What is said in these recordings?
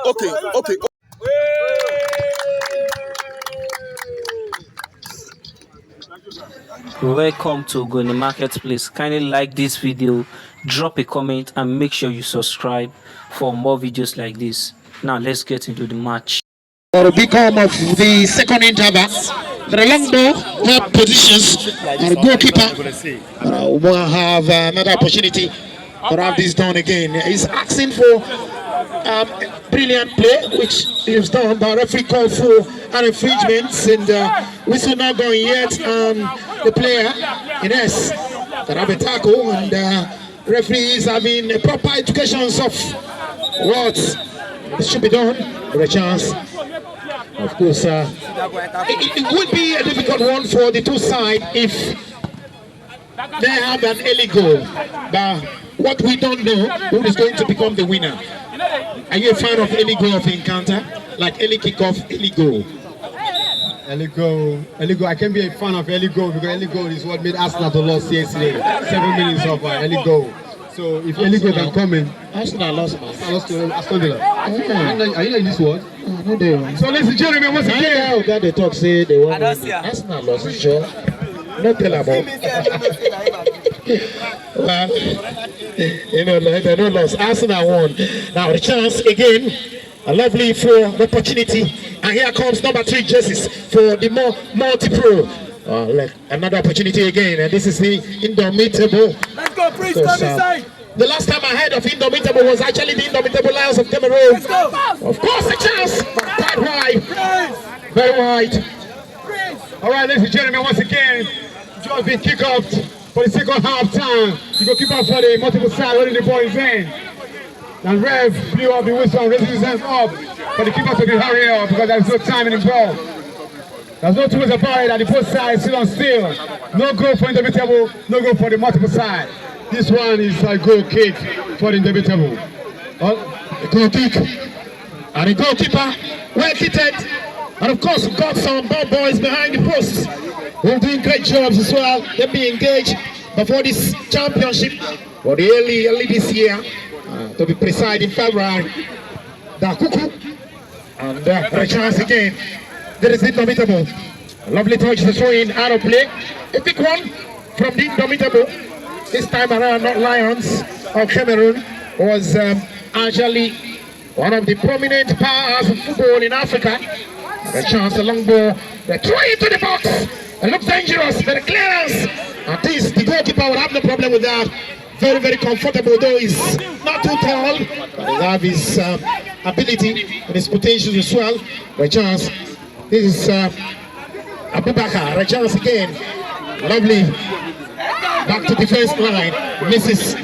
Okay. Welcome to Goni Marketplace. Kindly like this video, drop a comment, and make sure you subscribe for more videos like this. Now let's get into the match. For the become of the second interval, the long ball, well positions, and the goalkeeper will have another opportunity to have this done again. He's asking for brilliant play, which is done, but referee called for an infringement, and whistle not going yet. The player Ines that have a tackle, and referee is having a proper education of what should be done for a chance. Of course, it would be a difficult one for the two sides if they have an early goal. But what we don't know, who is going to become the winner. Are you a fan of early goal of the encounter? Like early kickoff, early goal? Early goal. I can be a fan of early goal because early goal is what made Arsenal to lose yesterday. 7 minutes of early goal. So if early goal can come in, Arsenal lost, man. Arsenal lost to Aston Villa. Are you like this word? No, they won. So ladies and gentlemen, once again, now they talk say they won. Arsenal lost, sure. No tell about. Well, they don't lost. Arsenal won. Now the chance again. A lovely for opportunity, and here comes number 3 jerseys for the MULTIPRO. Another opportunity again, and this is the Indomitable. Let's go, Priest, come inside. The last time I heard of Indomitable was actually the Indomitable Lions of Cameroon. Let's go. Of course, a chance, quite wide, very wide. all right, ladies and gentlemen, once again, just been kicked off for the second half time. You go keep up for the multiple side, holding the ball in vain. And Rev blew up the whistle and raised his hands up for the keeper to be hurry up because there's no time in the ball. There's no two ways about it that the both sides sit on still. No goal for Indomitable, no goal for the multiple side. This one is a goal kick for the Indomitable. A goal kick. And the goalkeeper, well kitted. And of course, we've got some ball boys behind the posts who are doing great jobs as well. They'll be engaged before this championship for the early this year. To be precise, in February, the Cuckoo, and a chance again. There is Indomitable. A lovely touch to throw in out of play. A big one from the Indomitable. This time around, not Lions of Cameroon, was actually one of the prominent powers of football in Africa. And a chance, a long ball. They throw it into the box. It looks dangerous, very clearance. At least the goalkeeper will have no problem with that. Very, very comfortable, though he's not too tall, but he has his ability and his potential as well. By chance, this is Abubakar. By chance again, lovely. Back to defense line, misses.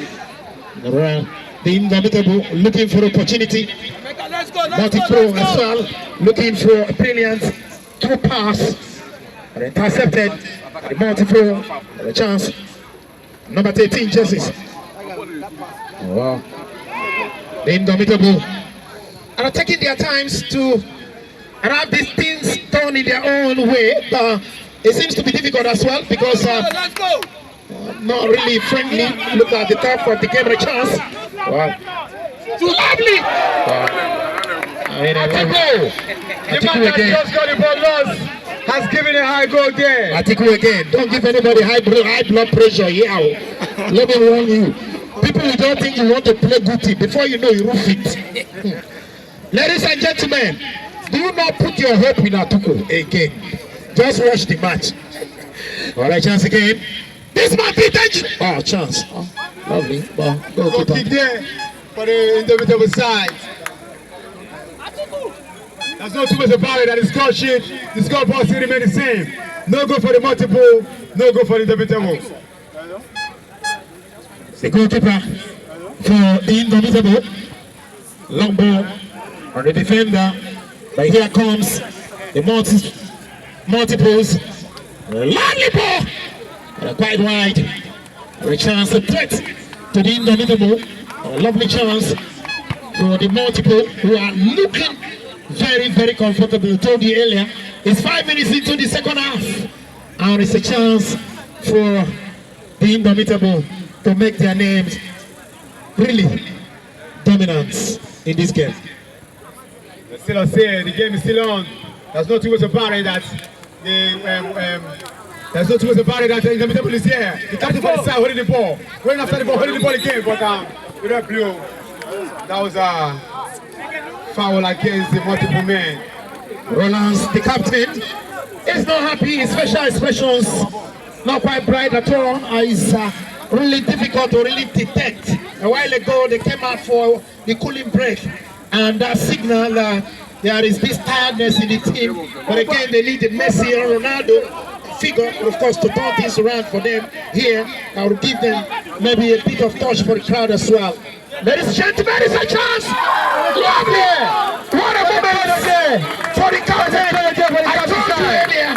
The Indomitable looking for opportunity. MULTIPRO as well, looking for a brilliant through pass. And intercepted. The MULTIPRO, by chance. Number 13 jerseys. Wow. The Indomitable are taking their times to have these things done in their own way. But it seems to be difficult as well because not really friendly. Look at the top of the game, a chance. Wow. Too lovely. Atiku again. Just got the ball lost. Has given a high goal there. Atiku again. Don't give anybody high blood pressure here. Let me warn you. People who don't think you want to play good team, before you know you roof it. Ladies and gentlemen, do not put your hope in Atiku again. Just watch the match. All right, chance again. This might be dangerous. Oh, chance. Oh, lovely. Well, go kick there for the Indomitable side. There's no two ways about it that the score sheet, the scoreboard still remain the same. No go for the multiple, no go for the Indomitable. The goalkeeper for the Indomitable. Long ball on the defender. But here comes the multiples. Lovely ball. Quite wide. A chance, a threat to the Indomitable. A lovely chance for the multiple who are looking very, very comfortable. I told you earlier, it's 5 minutes into the second half. And it's a chance for the Indomitable to make their names really dominant in this game. Still on say the game is still on. There's no two ways about it that there's no two ways about it that Indomitable is here. The captain for the side holding the ball. Going after the ball, holding the ball again, but the red blue. That was a foul against the multiple men. Rollins, the captain, is not happy. His facial expressions not quite bright at all. It's really difficult to really detect. A while ago, they came out for the cooling break, and that signal there is this tiredness in the team. But again, they need the Messi or Ronaldo figure, of course, to turn things around for them here. I will give them maybe a bit of touch for the crowd as well. Ladies and gentlemen, it's a chance! Lovely! What a moment for the captain! I told you earlier,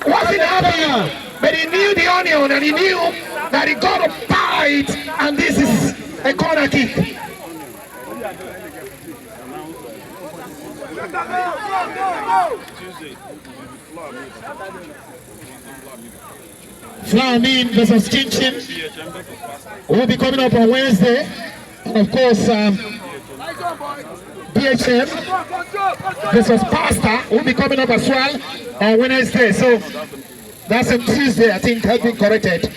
wasn't happy, but he knew the onion and he knew that he got a bite, and this is a corner kick. Flamin versus Chin Chin will be coming up on Wednesday. And of course, BHM versus Pasta will be coming up as well on Wednesday. So that's on Tuesday, I think has been corrected.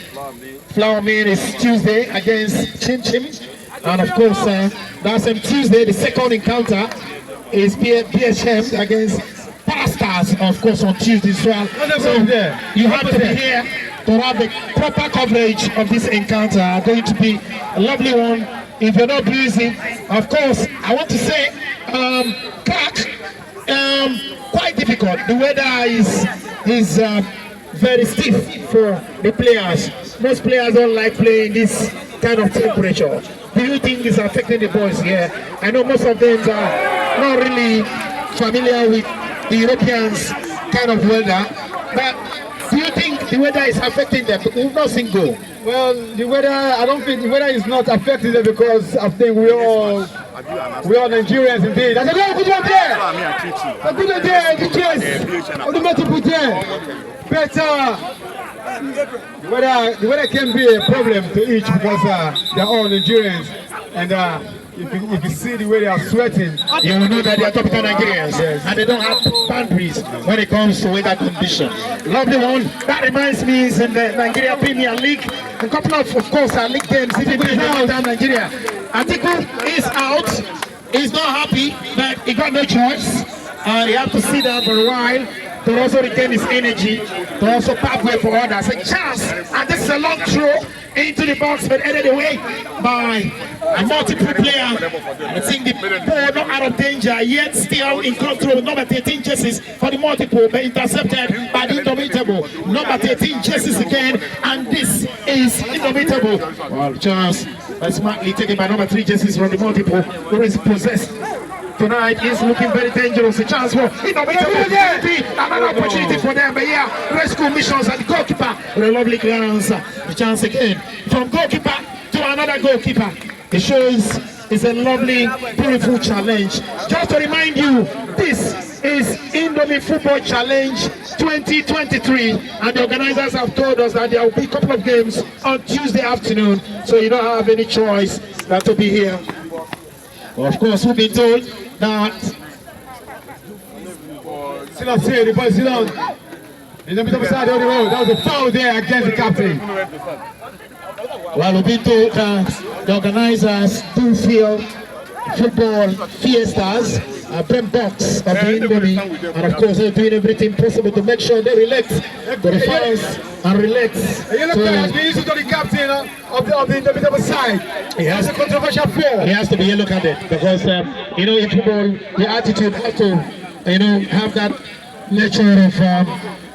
Flamin is Tuesday against Chin Chin. And of course, that's on Tuesday. The second encounter is BHM against Pastas, of course, on Tuesday as well. So you have to be here to have the proper coverage of this encounter. Going to be a lovely one. If you're not busy, of course, I want to say, Clark, quite difficult. The weather is very stiff for the players. Most players don't like playing this kind of temperature. Do you think it's affecting the boys here? I know most of them are not really familiar with the Europeans kind of weather, but do you think the weather is affecting them? We've not seen goal. Well, the weather, I don't think the weather is not affecting them because I think we all Nigerians indeed. That's a very good one there. A good one there, the chase of the multiple there. Better. The weather can be a problem to each because they're all Nigerians. And if you see the way they are sweating, you will know that they are tropical Nigerians, yes. And they don't have boundaries when it comes to weather condition. Lovely one. That reminds me is in the Nigeria Premier League. A couple of course, league games. If it is out Nigeria, Atiku is out. He's not happy, but he got no choice. He had to sit down for a while to also regain his energy, to also pathway for others. A chance, and this is a long throw into the box, but headed away by a multiple player. I think the ball not out of danger, yet still in control. Number 13 jerseys for the multiple, but intercepted by the Indomitable. Number 13 jerseys again, and this is Indomitable. Well, chance smartly taken by number 3 jerseys from the multiple, who is possessed. Tonight is looking very dangerous. A chance for Indomitable. Another opportunity for them. But yeah, rescue missions and the goalkeeper with a lovely glance. The chance again from goalkeeper to another goalkeeper. It shows it's a lovely, beautiful challenge. Just to remind you, this is Indomie Football Challenge 2023, and the organizers have told us that there will be a couple of games on Tuesday afternoon, so you don't have any choice than to be here. Well, of course, we've been told that still on here, the ball is still on. In the middle side of the road, that was a foul there against the captain. Well, we've been told that the organizers do feel football fiestas, box of the Indomie, and of course they're doing everything possible to make sure they relate to the fans and relate to the captain of the Indomitable side. He has a controversial foul. He has to be yellow carded because you know in football the attitude has to have that nature of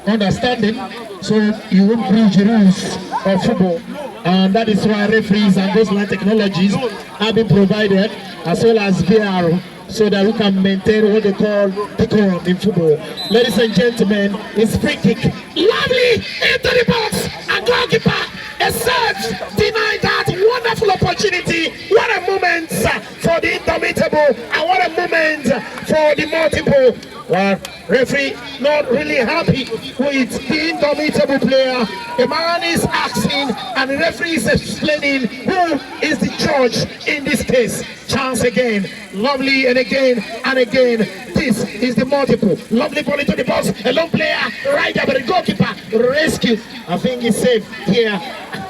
understanding, so you won't breach the rules of football. And that is why referees and those line technologies have been provided, as well as VR, so that we can maintain what they call decorum in football. Ladies and gentlemen, it's free kick. Lovely into the box, and goalkeeper is served, denied that wonderful opportunity. What a moment for the Indomitable, and what a moment for the multiple. Well, referee not really happy with the indomitable player. The man is asking and the referee is explaining who is the judge in this case. Chance again, lovely, and again and again. This is the multiple. Lovely ball into the box. A long player right there, but the goalkeeper rescue. I think he's safe here.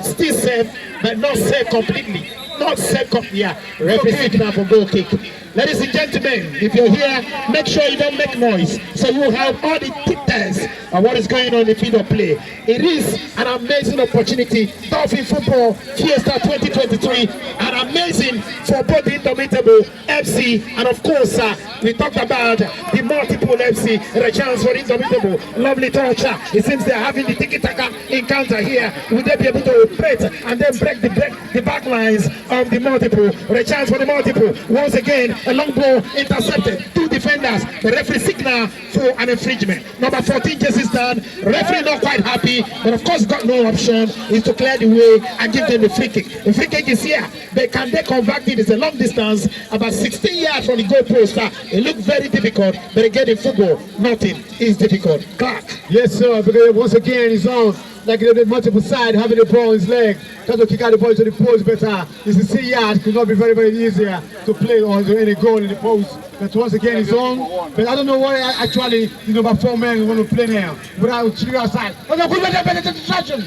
Still safe, but not safe completely. Not safe completely. Yeah, referee signal for goal kick. Ladies and gentlemen, if you're here, make sure you don't make noise, so you have all the details of what is going on in the field of play. It is an amazing opportunity. Dolphin Football Fiesta 2023, and amazing for both the Indomitable FC and of course, we talked about the multiple FC and a chance for Indomitable. Lovely touch. It seems they're having the tiki-taka encounter here. Will they be able to operate and then break the back lines of the multiple? A chance for the multiple. Once again, a long ball intercepted. Two defenders. The referee signal for an infringement. Number 14 just is done. Referee not quite happy, but of course got no option is to clear the way and give them the free kick. The free kick is here. Can they convert it? It's a long distance, about 16 yards from the goal post. It looked very difficult, but again in football, nothing is difficult. Clark. Yes, sir, because once again he's on like the multiple side, having the ball in his leg, trying to kick out the ball to the post better. It's 16 yards, could not be very, very easier to play or to any goal in the post. But once again he's on. But I don't know why actually the number 4 men want to play now. Without chilling outside. Oh no, put better distraction.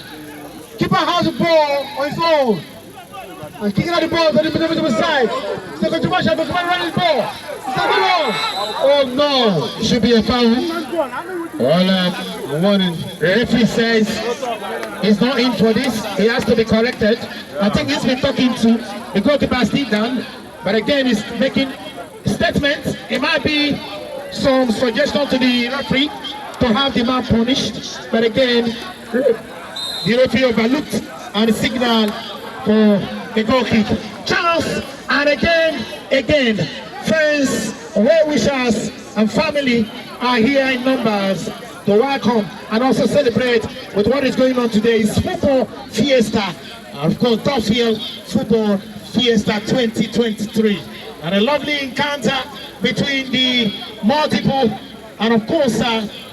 Keeper has the ball on his own. And kicking out the ball to the middle side. It's not controversial, but come on, run his ball. It's not good on. Oh no, it should be a foul. Well, warning. The referee says he's not in for this. He has to be corrected. I think he's been talking to the goalkeeper still down, but again he's making statements. It might be some suggestion to the referee to have the man punished, but again the referee overlooked and the signal for the goal kick. Chance, and again, friends, well-wishers and family are here in numbers to welcome and also celebrate with what is going on today. It's Football Fiesta, of course, Dolphin Football Fiesta 2023. And a lovely encounter between the multiple and of course,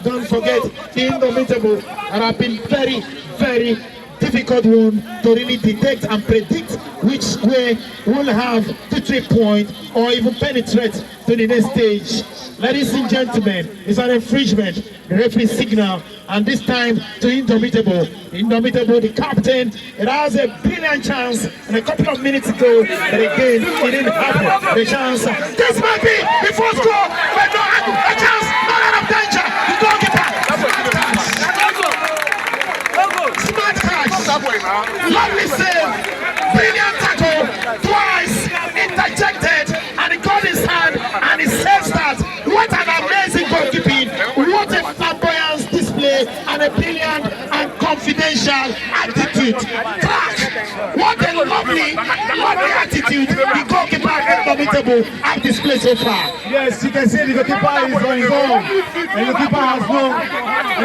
don't forget the Indomitable, and have been very, very difficult one to really detect and predict which way will have 2-3 points or even penetrate to the next stage. Ladies and gentlemen, it's an infringement. The referee signal, and this time to Indomitable. Indomitable, the captain, it has a brilliant chance and a couple of minutes ago, but again, it didn't happen. The chance, this might be the first goal, but no, a chance, not out of danger. The goalkeeper. Smart catch, lovely save, brilliant tackle, twice interjected, and he got his hand and he saves that. What an amazing goalkeeping, what a flamboyant display, and a brilliant and confidential attitude. Crack! What a lovely attitude the goalkeeper Indomitable have displayed so far. Yes, you can see the goalkeeper is on his own. And the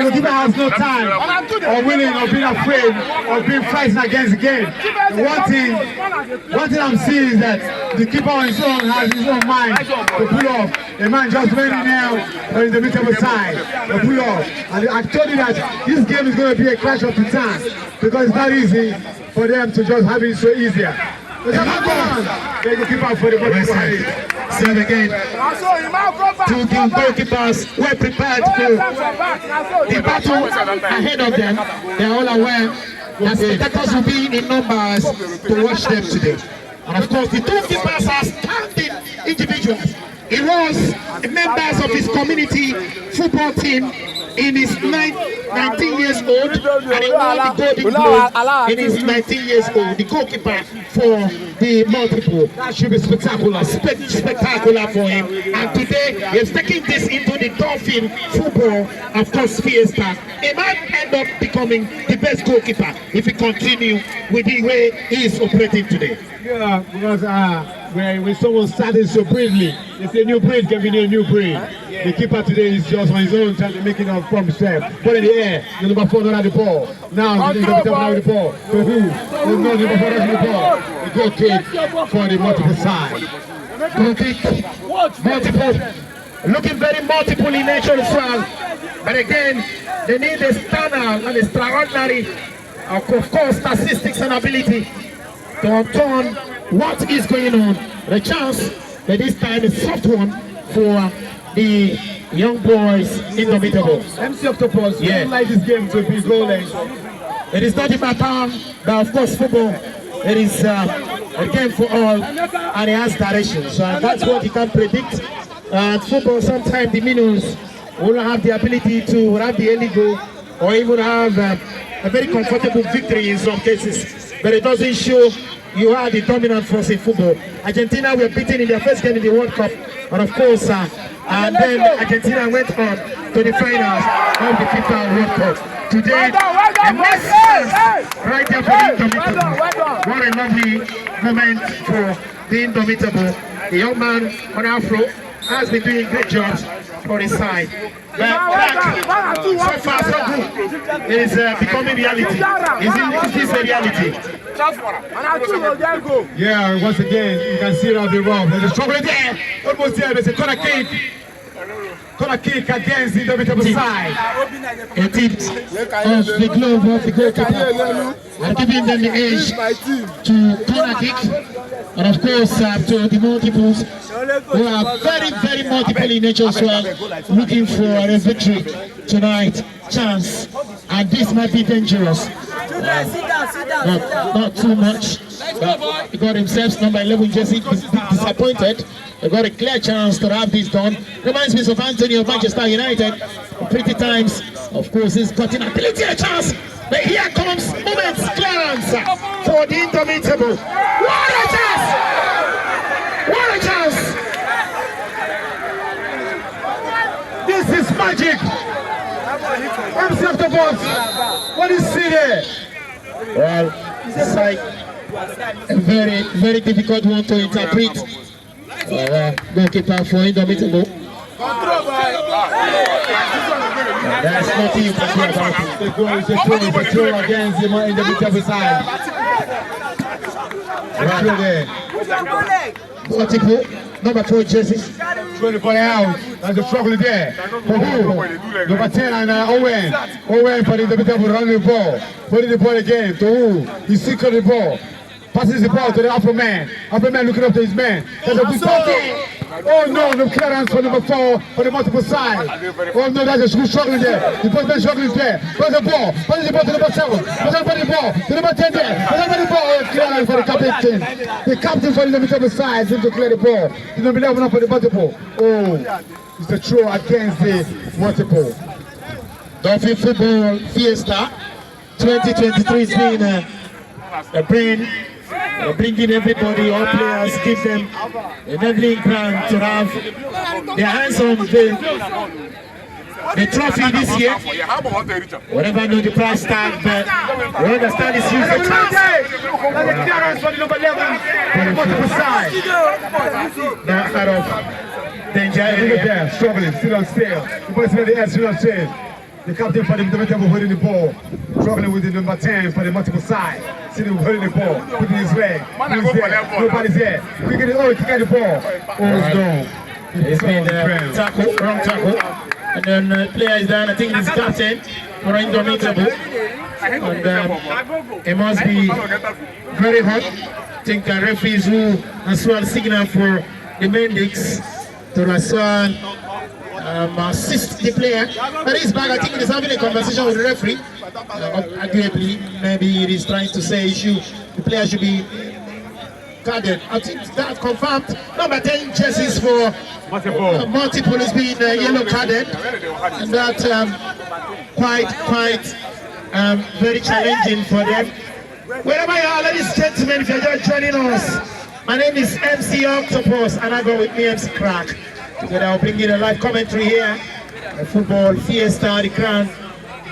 goalkeeper has no time or willing or being afraid or being frightened against the game. One thing I'm seeing is that the keeper on his own has his own mind to pull off. The man just went in there on the Indomitable side to pull off. And I told you that this game is going to be a clash of titans because it's not easy for them to just have it so easier. They go keep out for the ball side. Serve again. Two goalkeepers were prepared for the battle ahead of them. They are all aware that spectators will be in numbers to watch them today. And of course, the two keepers are standing individuals. He was members of his community football team in his 19 years old, and he won the Golden Globe in his 19 years old, the goalkeeper for the multiple. That should be spectacular, spectacular for him. And today, he's taking this into the Dolphin Football, of course, Fiesta. He might end up becoming the best goalkeeper if he continue with the way he is operating today. Yeah, because when someone started so brilliantly, they say new breed can be a new breed. The keeper today is just on his own trying to make it up from himself. Put in the air, the number 4 don't have the ball. Now the number 7 have the ball. For who? Oh no, the number 4 doesn't have the ball. The goal kick for the multiple side. Goal kick, multiple. looking very multiple in nature as well. But again, they need a standout and extraordinary, of course, statistics and ability to turn what is going on. The chance that this time is soft one for the young boys Indomitable. MC Octopus, Yeah. would like this game to be goalless. It is not in my power, but of course football, it is a game for all and it has direction. So that's what you can predict. Football, sometimes the minnows will have the ability to have the early goal or even have a very comfortable victory in some cases. But it doesn't show you are the dominant force in football. Argentina were beaten in their first game in the World Cup, and of course, and then Argentina went on to the finals of the FIFA World Cup. Today, a nice chance right there for the Indomitable. What a lovely moment for the Indomitable. The young man on Afro has been doing great jobs for his side. But so far so good. It is becoming reality. Is this a reality? Yeah, once again, you can see it on the road. There's a trouble there. Almost there. There's a corner kick. Corner kick against the Indomitable side. A tip of the glove of the goalkeeper and giving them the edge to corner kick. And of course, to the multiples who are very, very multiple in nature as well, looking for a victory tonight. Chance, and this might be dangerous. Not too much. But he got himself number 11 jersey disappointed. He got a clear chance to have this done. Reminds me of Anthony of Manchester United. Pretty times, of course, he's got an ability, a chance. But here comes moments clearance for the Indomitable. What a chance! What a chance! This is magic. MC Octopus, what is it there? Well, it's like a very, very difficult one to interpret. Goalkeeper for Indomitable. There's nothing you can do about it. It's a throw against the Indomitable side. Right there. Multiple, number 4 jersey. 24 out. There's a struggle there. For who? Number 10 and Owen. Owen for the Indomitable running the ball. Putting the ball again. To who? He seeks the ball. Passes the ball to the upper man. Upper man looking up to his man. There's a good ball. Oh no, no clearance for number 4 for the multiple side. Oh no, that's a good struggling there. The ball struggling there. Where's the ball? Passes the ball to number 7. Passes the ball to number 10 there. Passes the ball. Clearance for the captain. The captain for the multiple side seems to clear the ball. The number 11 for the multiple. Oh, it's a throw against the multiple. Dolphin Football Fiesta 2023 has been a brain. Bringing everybody, all players, give them enabling ground to have their hands on the trophy this year. Whatever know the price tag, but we understand it's used the chance. Clearance for the number 11 for the multiple side. Now out of danger area. There, struggling, still on sale. The ball is in the air, still on sale. The captain for the Indomitable holding the ball, struggling with the number 10 for the multiple side. Sitting holding the ball, putting his leg. Who's there? Nobody's there. Kicking it, kick at the ball. Oh, it's gone. It's been tackle, wrong tackle. And then player is down, I think it's captain for Indomitable. And it must be very hot. I think the referees will as well signal for the Mendix to as well assist the player. But he's back, I think he's having a conversation with the referee. Arguably, maybe it is trying to say the player should be carded. I think that confirmed. Number 10 jerseys for multiple is being yellow carded. And that quite very challenging for them. Wherever you are, ladies and gentlemen, if you're just joining us, my name is MC Octopus and I go with me MC Crack. Together I'll bring you a live commentary here. The football fiesta, the crown.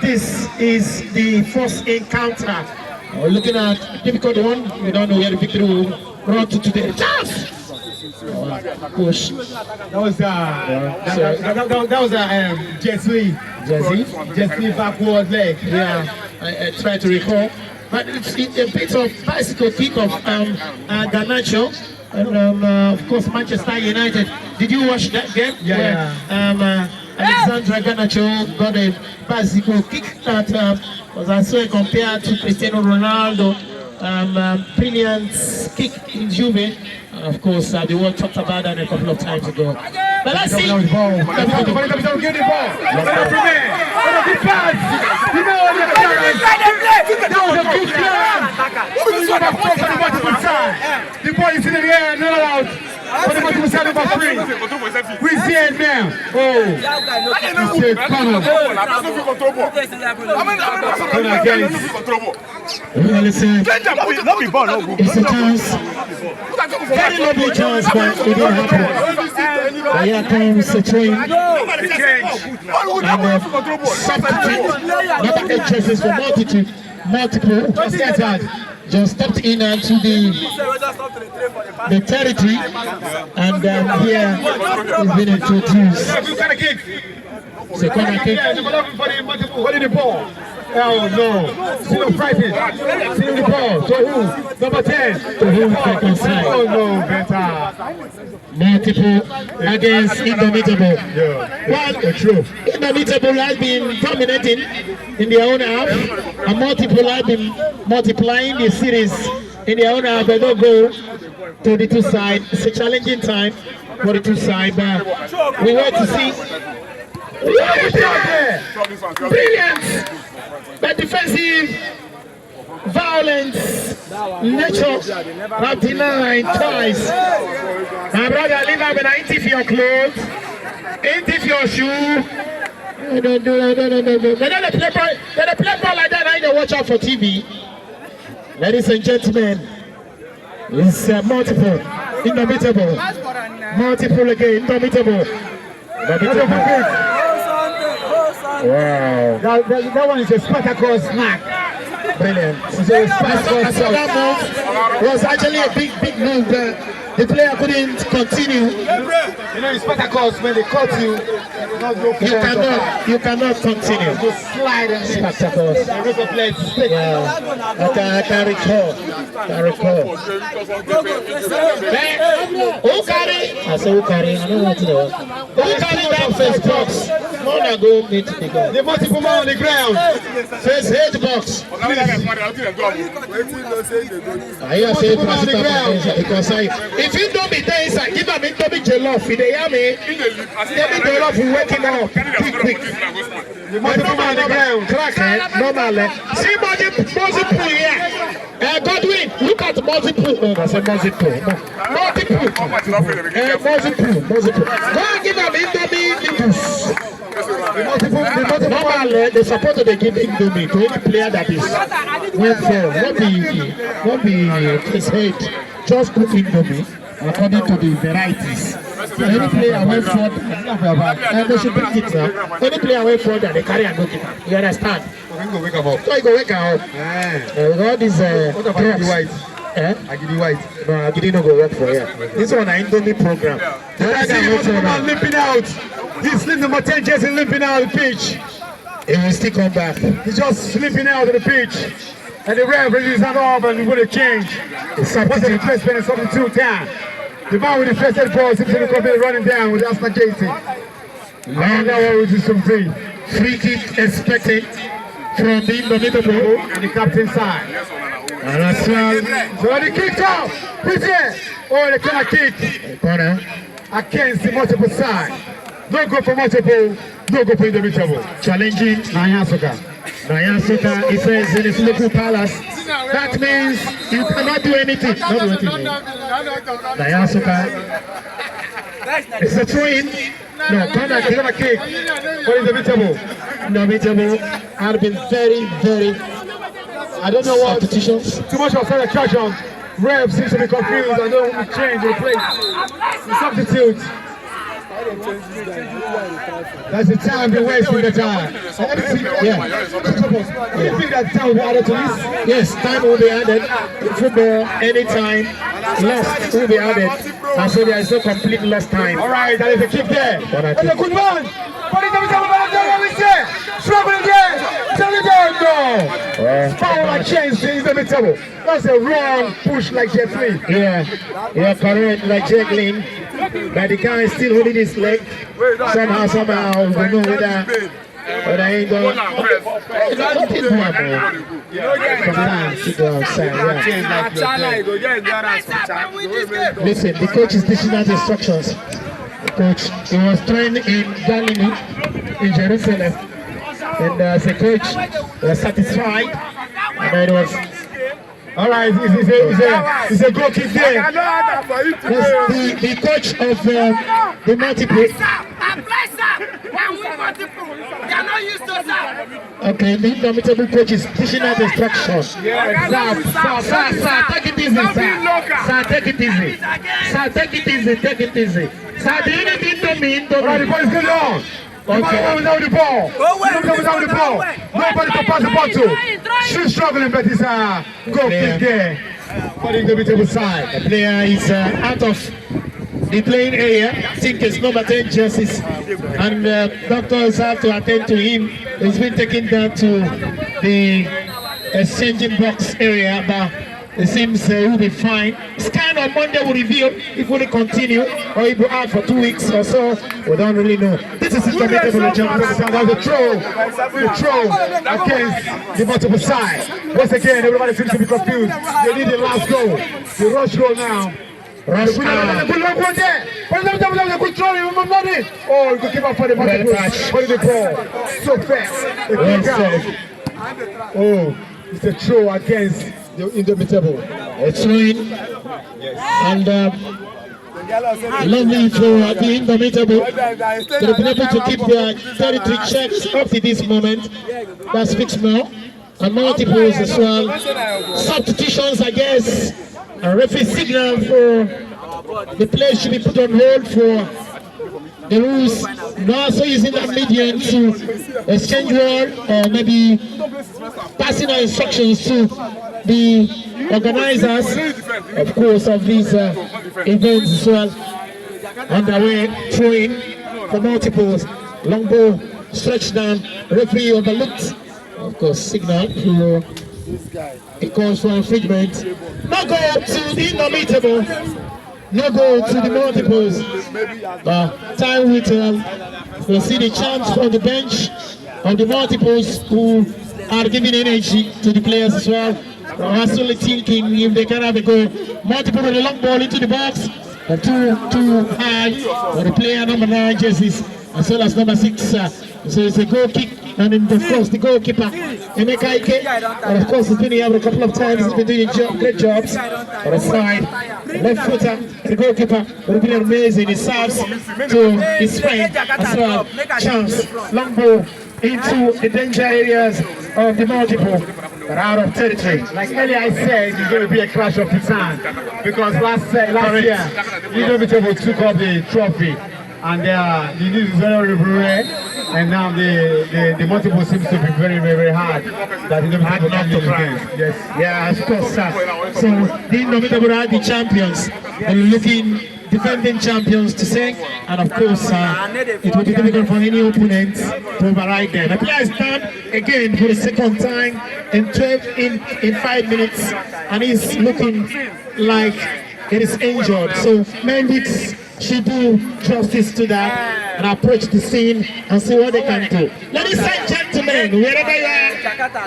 This is the first encounter. We're looking at a difficult one. We don't know where the victory will run to today. Chance! Push. That was Jet backward leg. Yeah, I try to recall. But it's a bit of bicycle kick of Garnacho. And of course, Manchester United. Did you watch that game? Yeah. Alexandra Garnacho got a bicycle kick that was also compared to Cristiano Ronaldo. Brilliant kick in Juve. Of course, the world talked about that a couple of times ago. But let's see. Give the ball. That was a big clearance. The ball is in the air, not allowed. For the multiple side number 3. We see it now. Oh, it's a corner. It's a chance. Very lovely chance, but it didn't happen. And here comes the train. And substitute. Number 8 choices for multiple. Just stepped in into the territory, and here he's been introduced. It's a corner kick. Holding the ball. Oh no, still fighting. Still the ball. To who? Number 10. To who? Second side. Oh no, better. Multiple against Indomitable. Yeah. Well, Indomitable has been dominating in their own half, and Multiple have been multiplying the series in their own half. They don't go to the 2 side. It's a challenging time for the 2 side, but we wait to see. Brilliant! But defensive violence nature have denied twice. My brother, leave out when I ain't your clothes, ain't your shoe. No. They don't play ball like that. I don't watch out for TV. Ladies and gentlemen, it's multiple, Indomitable. Multiple again, Indomitable. Wow. That one is a Spartacus snack. Brilliant. I saw that move. It was actually a big move. The player couldn't continue. You know, in Spartacus, when they cut you, you cannot continue. Just slide and Spartacus. Yeah. I can recall. Who carry? I said, who carry? I don't want to know. Who carry that first box? No, go meet the guy. The multiple man on the ground. First head box. I hear say because if you don't be there inside, give them Indomie jollof. If they hear me, Indomie jollof will wake him up quick. The multiple man on the ground. Crack it, normally. See multiple here. Godwin, look at multiple. No, I said multiple. Multiple. Go and give them Indomie noodles. Normally, the supporter they give Indomie to any player that is went for. Not be his head. Just cook Indomie according to the varieties. So any player went for, and they should bring it now. Any player went for that they carry and go give them. You understand? So you go wake up. So you go wake up. With all these what about Agidi White? Agidi White. No, Agidi no go work for here. This one an Indomie program. The other guy limping out. He's number 10 jersey limping out of the pitch. He will still come back. He's just slipping out of the pitch. And the ref releases that off and with a change. What's the replacement in substitute time? The man with the first head ball seems to be running down with Asma Casey. And that one was just some free kick expected from the Indomitable and the captain's side. And as well. So the kicked out. Who's here? Oh, the corner kick. Corner. Against the multiple side. No go for multiple, no go for Indomitable. Challenging Nyansoka. Nyansoka, he says in his local palace. That means you cannot do anything. Not do anything. Nyansoka. It's a throw-in. No, corner kick. For Indomitable. Indomitable had been very, I don't know what substitutions. Too much of attraction. Rev seems to be confused. I don't want to change the place. The substitute. That's the time they wasting the time. Yeah. Do you think that time will be added to this? Yes, time will be added. In football, any time lost will be added. And so there is no complete lost time. All right, that is a kick there. What I That's a think. good one. But it's trouble again. Tell it down, no. Foul like change to Indomitable. That's a wrong push like Jet 3. Yeah, correct, like juggling. But the guy is still holding his leg. Somehow, we know whether he don't. Sometimes he go outside. Yeah. Listen, the coach is teaching us instructions. The coach, he was trained in Galilee, in Jerusalem. And the coach was satisfied. And it was. All right, it's a goal kick there. The coach of the multiple. Okay, the Indomitable coach is teaching us instructions. Sir, take it easy, sir. Sir, take it easy. Sir, take it easy, take it easy. Sir, do you need Indomie? All right, the ball is going on. Okay. Without the ball. Without the ball. Nobody to pass the ball to. She's struggling, but it's a goal kick there. For the Indomitable side. The player is out of the playing area. I think it's number 10 jerseys. And doctors have to attend to him. He's been taken down to the exchanging box area, but it seems he'll be fine. Scan on Monday will reveal if will continue or he will out for 2 weeks or so. We don't really know. This is Indomitable Champions. That's the throw against the multiple side. Once again, everybody seems to be confused. They need the last goal. The rush goal now. Rush Good luck one there. Good throw. Oh, you could keep up for the multiple. For the ball. So fast. Oh, it's a throw against the Indomitable. It's throwing. And lovely for the Indomitable. They've been able to keep their territory checks up to this moment. That speaks more. And multiples as well. Substitutions, I guess. A referee signal for the play should be put on hold for the rules. Now also using that medium to exchange word or maybe passing our instructions to the organizers, of course, of these events as well. Underway, throwing for multiples. Long ball stretched down. Referee overlooked. Of course, signal for it calls for infringement. No goal to the Indomitable. No goal to the multiples. Time will we'll see the chance from the bench of the multiples who are giving energy to the players as well. Actually thinking if they can have a goal. Multiple with a long ball into the box. Too high for the player number 9 jerseys as well as number 6. So it's a goal kick, and then of course the goalkeeper Emeka Ike, and of course he's been here a couple of times. He's been doing great jobs on the side. Left footer, the goalkeeper will be amazing. He serves to his friend as well. Chance, long ball into the danger areas of the multiple. They're out of territory. Like earlier I said, it's going to be a clash of titan because last year, Indomitable took up the trophy, and the news is very rare, and now the multiple seems to be very, very hard. That Indomitable can lose against. Yes. Yeah, of course, sir. So the Indomitable are the champions. They're looking defending champions to say, and of course it will be difficult for any opponent to override them. The player is down again for the second time in 5 minutes, and he's looking like it is injured. So Mendix should do justice to that and approach the scene and see what they can do. Ladies and gentlemen, wherever you are,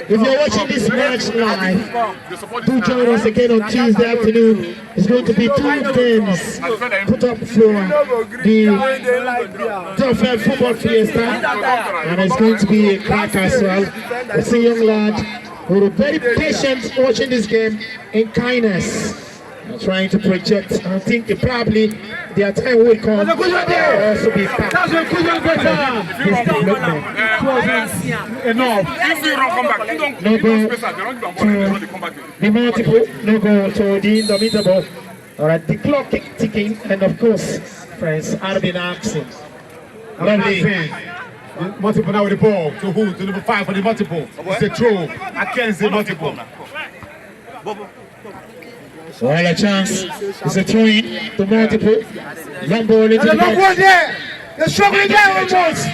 if you're watching this match live, do join us again on Tuesday afternoon. It's going to be 2 games put up for the Tough Football Fiesta, and it's going to be a crack as well. It's a young lad who are very patient watching this game in kindness, trying to project. I think probably their time will come. Also be back. That's a good one, enough. If you don't come back, you don't No go to the multiple, no go to the Indomitable. All right, the clock ticking, and of course, friends, I've been asking. Lovely. Multiple now with the ball. To who? To number 5 for the multiple. It's a throw. I can't say multiple. Well, a chance. It's a throw in to multiple. Long ball into the box. There. They're struggling there almost.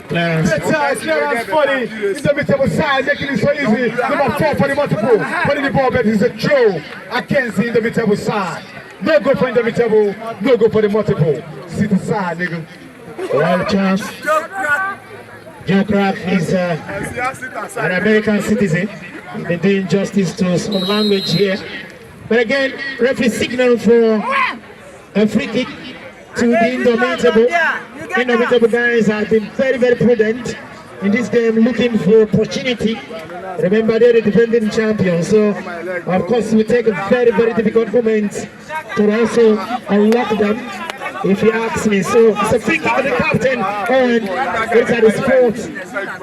Clarence. Clearance for the indomitable side, making it so easy. Number 4 for the multiple. Putting the ball back. It's a throw. I can't see indomitable side. No good for indomitable. No good for the multiple. City side, nigga. Well, a chance. Joe Crack is an American citizen. He's been doing justice to some language here. But again, referee signal for a free kick to the Indomitable. Indomitable guys have been very, very prudent in this game, looking for opportunity. Remember, they're the defending champions, so of course we take a very, very difficult moment to also unlock them, if you ask me. So it's a free kick to the captain, Owen. It's at the spot,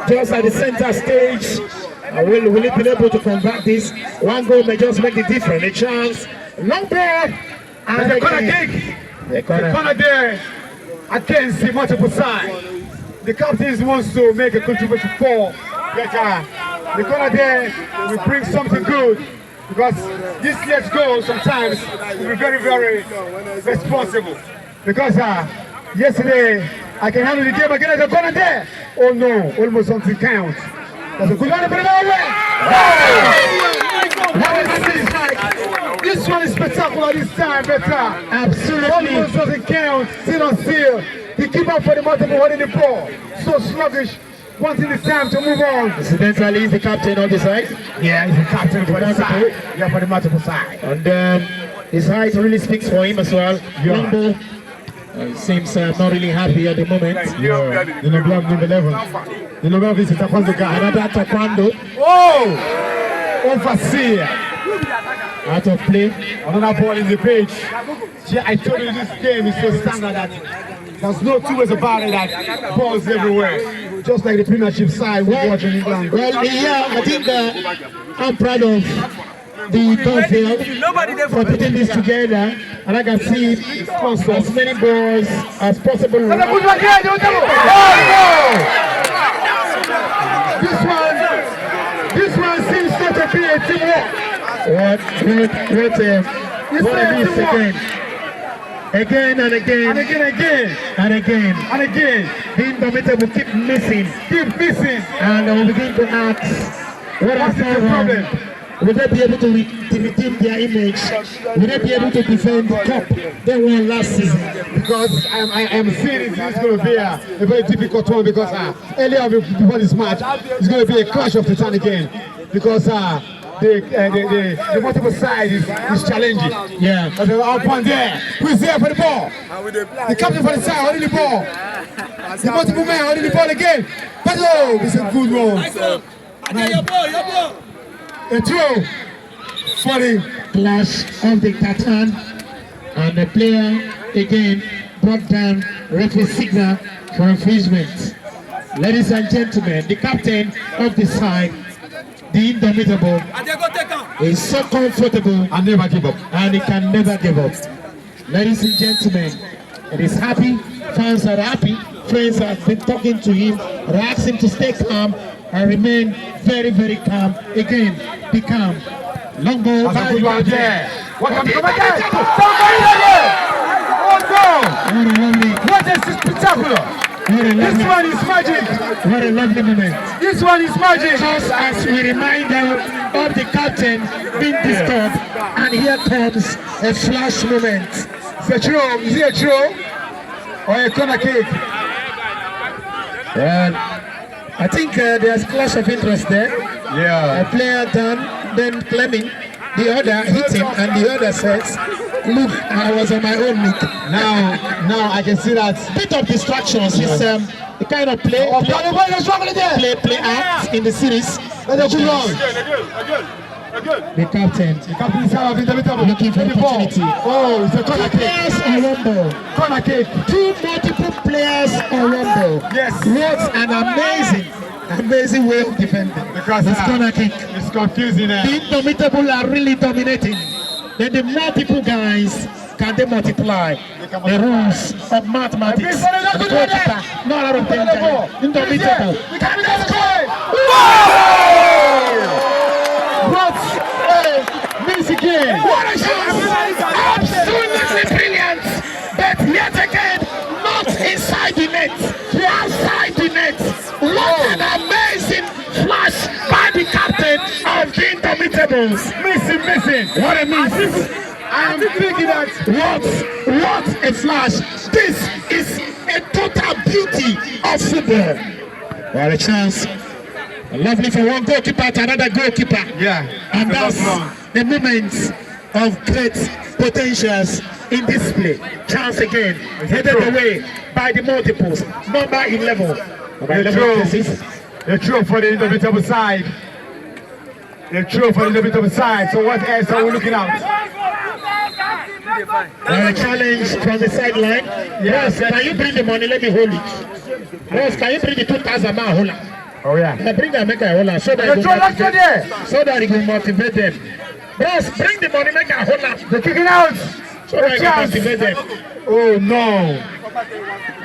just at the center stage. Will he be able to convert this? One goal may just make the difference. A chance, long ball, and the corner kick. The corner there. I can't see multiple side. The captain wants to make a contribution for the corner there will bring something good, because this let's go sometimes will be very, very responsible. Because yesterday I can handle the game again at the corner there. Oh no, almost something counts. That's a good one to put it away. This one is spectacular this time, better. Absolutely. Almost doesn't count, still on still. He keep up for the multiple holding the ball. So sluggish, wanting the time to move on. Incidentally, he's the captain on the side. Yeah, he's the captain for the side. Yeah, for the multiple side. And his height really speaks for him as well. Yeah. Seems not really happy at the moment. Yeah. The number 11. The number is Taekwondo guy. Another Taekwondo. Oh! Overseer. Out of play. Another ball in the page. Yeah, I told you this game is so standard that there's no two ways about it, that balls everywhere. Just like the Premiership side we're watching in England. Well, yeah, I think I'm proud of the Donfield for putting this together, and I can see as many balls as possible. Oh, no! This one seems not to be a teamwork. What a miss again. Again and again. And again, again. And again. And again. The Indomitable keep missing. Keep missing. And we'll begin to ask, what is the problem? Will they be able to redeem their image? Will they be able to defend the cup they won last season? Because I am seeing it's going to be a very difficult one, because earlier before this match, it's going to be a clash of titan again. Because the multiple side is challenging. Yeah. But they're up on there. Who's there for the ball? The captain for the side holding the ball. The multiple man holding the ball again. But oh, it's a good one. A throw for the clash of the Titan, and the player again brought down referee signal for infringement. Ladies and gentlemen, the captain of the side, the Indomitable, is so comfortable and never give up. And he can never give up. Ladies and gentlemen, it is happy, fans are happy, friends have been talking to him, asked him to stay calm and remain very, very calm. Again, be calm. Long ball. That's a good one there. What can come again? What is spectacular? This one is magic. What a lovely moment. This one is magic. Just as we remind them of the captain being disturbed, and here comes a flash moment. It's a throw. Is it a throw or a corner kick? Well, I think there's clash of interest there. Yeah. A player done, then claiming the other hit him, and the other says, "Look, I was on my own, Nick." Now I can see that bit of distractions. It's the kind of play act in the series. That's a good one. The captain is looking for opportunity. Oh, it's a corner kick. Players on rumble. Corner kick. Two multiple players on rumble. Yes. What an amazing way of defending. Because this corner kick. It's confusing. The Indomitable are really dominating. Then the multiple guys Can they multiply the rules of mathematics? And the goalkeeper, not out of danger. Indomitable. Can they score? What a miss again. What a chance! Absolutely brilliant! But yet again, not inside the net, outside the net. What an amazing flash by the captain of the Indomitables. Missing. What a miss! I am thinking that What a flash! This is a total beauty of football. What a chance! Lovely for one goalkeeper to another goalkeeper. Yeah. And that's the moments of great potentials in display. Chance again, headed away by the multiples. Number 11. The throw for the Indomitable side. The throw for the Indomitable side. So what else are we looking at? A challenge from the sideline. Yes, can you bring the money? Let me hold it. Yes, can you bring the 2,000 man hold it? Oh yeah. Bring the make a hold it so that it will motivate them. Yes, bring the money, make a hold it. They're kicking out. So that it will motivate them. Oh no.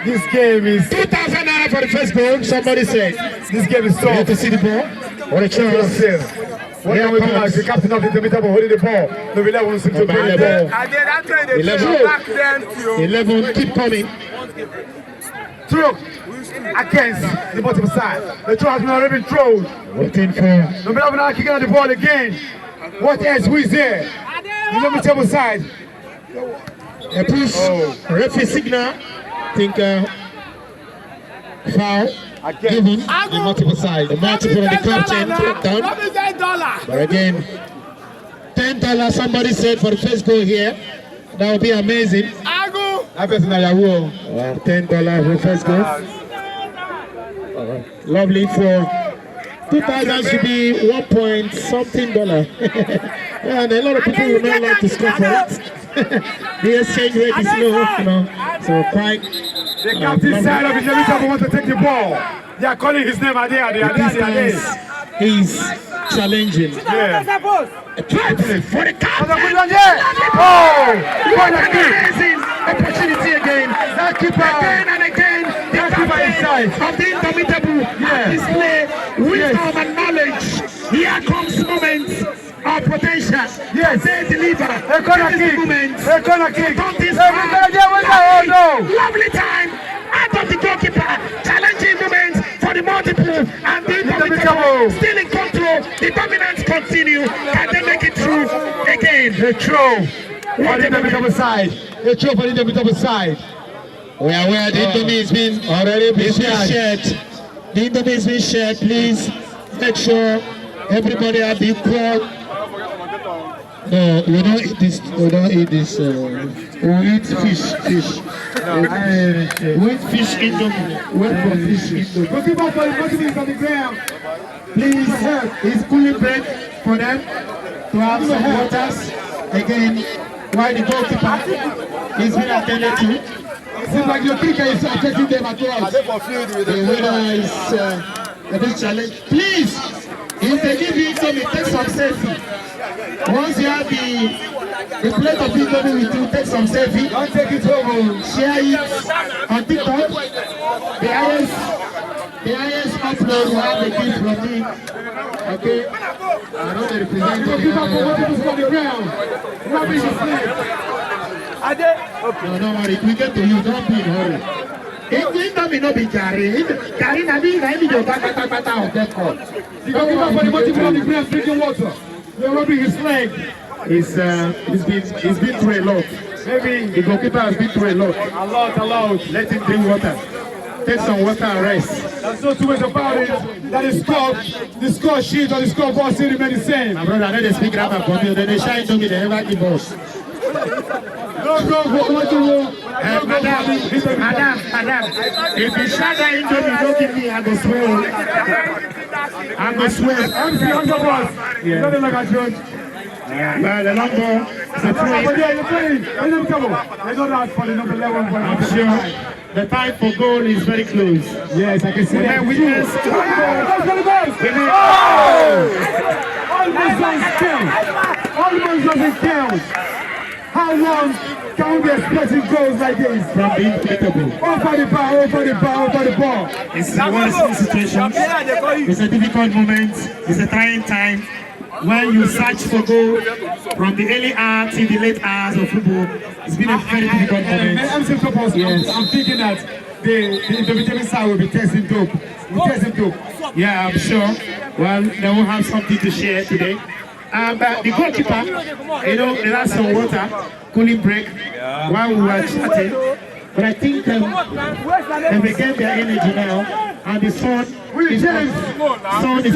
This game is 2,000 naira for the first goal. Somebody said. This game is You have to soft. see the ball. What a chance. What can we do now? The captain of the Indomitable holding the ball. Number 11 seems to bring the ball. 11, keep coming. Throw against the multiple side. The throw has been already been thrown. Waiting for Number 11 now kicking out the ball again. What else? Who is there? The Indomitable side. a push. Referee signal. Think foul given. The multiple side. The multiple of the captain down. But again, $10 somebody said for the first goal here. That would be amazing. That person at Yahoo. $10 for the first goal. Lovely for 2,000 should be 1 point something dollar. And a lot of people would not like to score for it. The exchange rate is low, so quite. The captain side of the Indomitable wants to take the ball. They are calling his name Ade. He's challenging. Yeah. A threat for the captain. Oh! What an amazing opportunity again. That keeper. Again and again. The captain of the Indomitable display wisdom and knowledge. Here comes moments of potential. Yes. They deliver. They're gonna kick. They're gonna kick. Lovely time out of the goalkeeper. Challenging moments for the multiple and the Indomitable. Still in control. The dominance continue. Can they make it through again? The throw for the Indomitable side. The throw for the Indomitable side. We are aware the Indomie is being shared. The Indomie is being shared. Please make sure everybody have the equal. No, we don't eat this. We don't eat this. We eat fish. We eat fish Indomie. Wait for fish Indomie. Looking back for the multiple on the ground. Please, it's cooling break for them to have some waters. Again, while the goalkeeper is being attended to. It seems like your kicker is affecting them at all. The winner is a big challenge. Please, if they give you Indomie, take some selfie. Once you have the plate of Indomie with you, take some selfie. Don't take it home. Share it on TikTok. The highest upload will have a gift from me. Okay? I know the representative. Looking back for multiples on the ground. Rubbing his leg. No, don't worry. We get to you. Don't be in a hurry. Indomie no be Gary. Gary na me your bata of that court. Looking back for the multiple on the ground, drinking water. They're rubbing his leg. He's been through a lot. Maybe The goalkeeper has been through a lot. a lot. Let him drink water. Take some water and rest. There's no two ways about it. That is the score sheet or the scoreboard still remain the same. My brother, let the speak grammar for me. Then they shine to me. They never give us. No go for multiple. Madam. If you shut that Indomie, don't give me. I go swear. MC on the boss. Yeah. Nothing like a judge. Well, the long ball. But yeah, you're playing. Indomitable. They don't ask for the number 11 for I'm sure the time for goal is very close. Yes, I can see that. Witness. Almost doesn't count. How long can we be expecting goals like this? From the Indomitable. Over the bar, over the bar, over the ball. It's one of those situations. It's a difficult moment. It's a trying time. When you search for goal from the early hours till the late hours of football, it's been a very difficult moment. Yes. I'm thinking that the Indomitable side will be testing dope. We'll test him dope. Yeah, I'm sure. Well, they will have something to share today. But the goalkeeper, you know, they had some water, cooling break while we were chatting. But I think they regain their energy now, and the sun is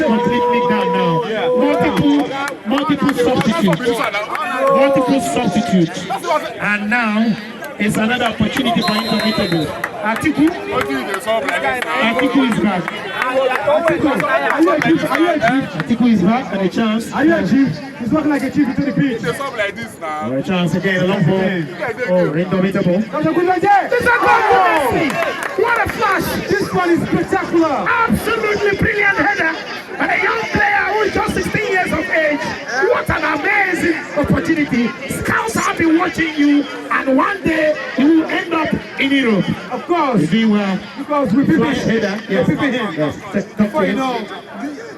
completely down now. Multiple substitutes, and now it's another opportunity for Indomitable. Atiku is back. Atiku is back, and a chance. Are you a chief? He's walking like a chief into the pitch. Like this now. A chance again, a long ball. Oh, Indomitable. It's a goal! What a flash! This one is spectacular. Absolutely brilliant header by a young player who is just 16 years of age. What an amazing opportunity. Scouts have been watching you, and one day you will end up in Europe. Of course. You do well. Because we people Header. Yes. Before you know,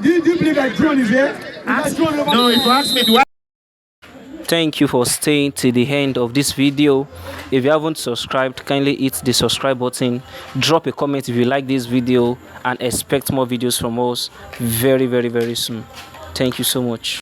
do you believe that drone is here? No, if you ask me, do I? Thank you for staying to the end of this video. If you haven't subscribed, kindly hit the subscribe button. Drop a comment if you like this video, and expect more videos from us very soon. Thank you so much.